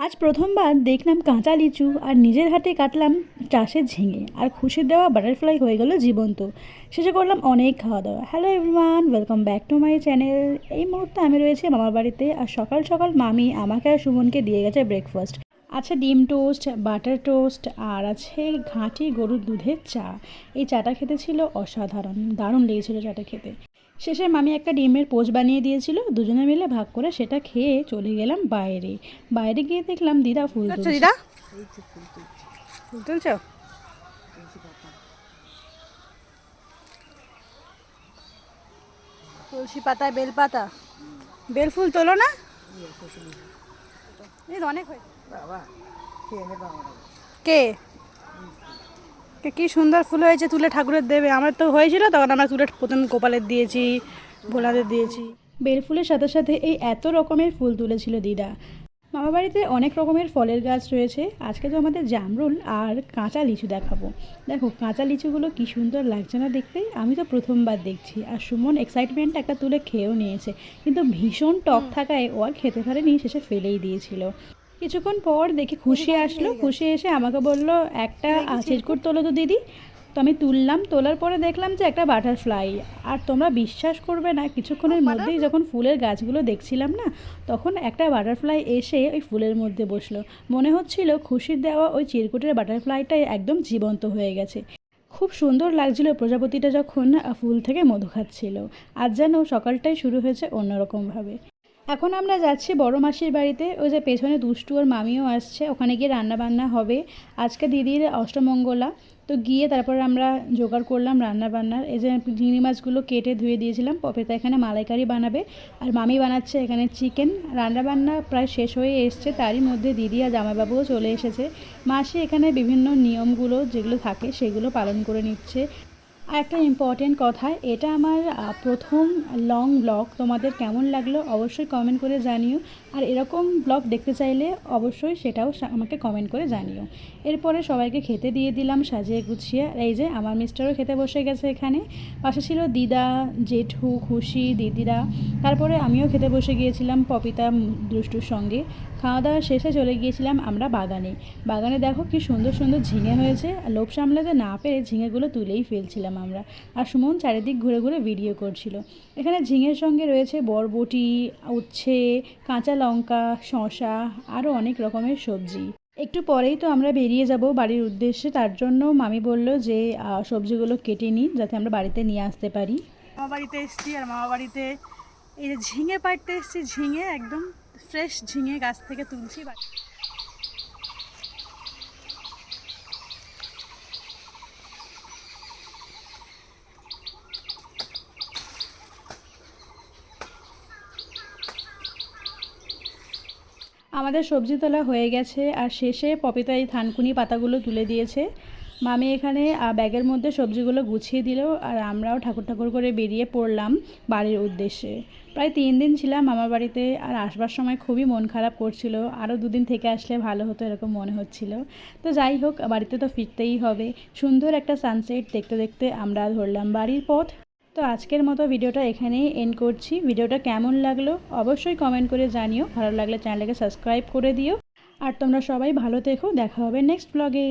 আজ প্রথমবার দেখলাম কাঁচা লিচু আর নিজের হাতে কাটলাম চাষের ঝিঙে আর খুশির দেওয়া বাটারফ্লাই হয়ে গেল জীবন্ত। শেষে করলাম অনেক খাওয়া দাওয়া। Hello everyone, welcome back to my channel. এই মুহূর্তে আমি রয়েছি মামার বাড়িতে আর সকাল সকাল মামি আমাকে আর সুমনকে দিয়ে গেছে ব্রেকফাস্ট। আছে ডিম টোস্ট, বাটার টোস্ট আর আছে ঘাঁটি গরুর দুধের চা। এই চাটা খেতে ছিল অসাধারণ, দারুণ লেগেছিলো চাটা খেতে। শেষে মামি একটা ডিমের পোচ বানিয়ে দিয়েছিল, দুজনে মিলে ভাগ করে সেটা খেয়ে চলে গেলাম বাইরে। বাইরে গিয়ে দেখলাম দিদা ফুল তুলছে। দিদা ফুল তুলছো? তুলসী পাতায় বেল পাতা, বেল ফুল তোলো না? অনেক হয়েছে। কে কি সুন্দর ফুল হয়েছে, তুলে ঠাকুরের দেবে। আমার তো হয়েছিল, তখন আমরা তুলে প্রথম গোপালের দিয়েছি, ভোলাদের দিয়েছি। বেল ফুলের সাথে সাথে এই এত রকমের ফুল তুলেছিল দিদা। মামা বাড়িতে অনেক রকমের ফলের গাছ রয়েছে। আজকে তো আমাদের জামরুল আর কাঁচা লিচু দেখাবো। দেখো কাঁচা লিচুগুলো কি সুন্দর লাগছে না দেখতে? আমি তো প্রথমবার দেখছি। আর সুমন এক্সাইটমেন্ট একটা তুলে খেয়েও নিয়েছে, কিন্তু ভীষণ টক থাকায় ও আর খেতে পারেনি, শেষে ফেলেই দিয়েছিল। কিছুক্ষণ পর দেখি খুশি আসলো। খুশি এসে আমাকে বলল, একটা চিরকুট তোলো তো দিদি। তো আমি তুললাম, তোলার পরে দেখলাম যে একটা বাটারফ্লাই। আর তোমরা বিশ্বাস করবে না, কিছুক্ষণের মধ্যেই যখন ফুলের গাছগুলো দেখছিলাম না, তখন একটা বাটারফ্লাই এসে ওই ফুলের মধ্যে বসলো। মনে হচ্ছিল খুশির দেওয়া ওই চিরকুটের বাটারফ্লাইটাই একদম জীবন্ত হয়ে গেছে। খুব সুন্দর লাগছিল প্রজাপতিটা যখন ফুল থেকে মধু খাচ্ছিল। আজ যেন সকালটাই শুরু হয়েছে অন্যরকমভাবে। এখন আমরা যাচ্ছি বড় মাসির বাড়িতে। ওই যে পেছনে দুষ্টু ওর মামিও আসছে, ওখানে গিয়ে রান্নাবান্না হবে। আজকে দিদির অষ্টমঙ্গলা, তো গিয়ে তারপর আমরা জোগাড় করলাম রান্নাবান্নার। এই যে চিংড়ি মাছগুলো কেটে ধুয়ে দিয়েছিলাম। পপেতা এখানে মালাইকারি বানাবে আর মামি বানাচ্ছে এখানে চিকেন। রান্নাবান্না প্রায় শেষ হয়ে এসছে, তারই মধ্যে দিদি আর জামাইবাবুও চলে এসেছে। মাসি এখানে বিভিন্ন নিয়মগুলো যেগুলো থাকে সেগুলো পালন করে নিচ্ছে। আর একটা ইম্পর্টেন্ট কথা, এটা আমার প্রথম লং ব্লগ। তোমাদের কেমন লাগলো অবশ্যই কমেন্ট করে জানিও। আর এরকম ব্লগ দেখতে চাইলে অবশ্যই সেটাও আমাকে কমেন্ট করে জানিও। এরপরে সবাইকে খেতে দিয়ে দিলাম সাজিয়ে গুছিয়ে। এই যে আমার মিস্টারও খেতে বসে গেছে এখানে। পাশে ছিল দিদা, জেঠু, খুশি, দিদিরা। তারপরে আমিও খেতে বসে গিয়েছিলাম পপিতা, দুষ্টুর সঙ্গে। খাওয়া দাওয়া শেষে চলে গিয়েছিলাম আমরা বাগানে। বাগানে দেখো কি সুন্দর সুন্দর ঝিঙে হয়েছে। লোভ সামলাতে না পেরে ঝিঙেগুলো তুলেই ফেলছিলাম আমরা। আর সুমন চারিদিক ঘুরে ঘুরে ভিডিও করছিল। এখানে ঝিঙের সঙ্গে রয়েছে বরবটি, উচ্ছে, কাঁচা লঙ্কা, শসা, আরও অনেক রকমের সবজি। একটু পরেই তো আমরা বেরিয়ে যাব বাড়ির উদ্দেশ্যে। তার জন্য মামি বলল যে সবজিগুলো কেটে নিই যাতে আমরা বাড়িতে নিয়ে আসতে পারি। মামা বাড়িতে এসেছি আর মামা বাড়িতে এই যে ঝিঙে পাড়তে এসেছি। ঝিঙে একদম ফ্রেশ ঝিঙে গাছ থেকে তুলছি। আমাদের সবজি তোলা হয়ে গেছে আর শেষে পপিতা এই থানকুনি পাতাগুলো তুলে দিয়েছে। মামি এখানে ব্যাগের মধ্যে সবজিগুলো গুছিয়ে দিল আর আমরাও ঠাকুর ঠাকুর করে বেরিয়ে পড়লাম বাড়ির উদ্দেশ্যে। প্রায় 3 দিন ছিলাম আমার বাড়িতে আর আসবার সময় খুবই মন খারাপ করছিল। আরও 2 দিন থেকে আসলে ভালো হতো এরকম মনে হচ্ছিল। তো যাই হোক, বাড়িতে তো ফিরতেই হবে। সুন্দর একটা সানসেট দেখতে দেখতে আমরা ধরলাম বাড়ির পথ। তো আজকের মতো ভিডিওটা এখানেই এন্ড করছি। ভিডিওটা কেমন লাগলো অবশ্যই কমেন্ট করে জানিও। ভালো লাগলে চ্যানেলটাকে সাবস্ক্রাইব করে দিও। আর তোমরা সবাই ভালো থেকো, দেখা হবে নেক্সট ব্লগে।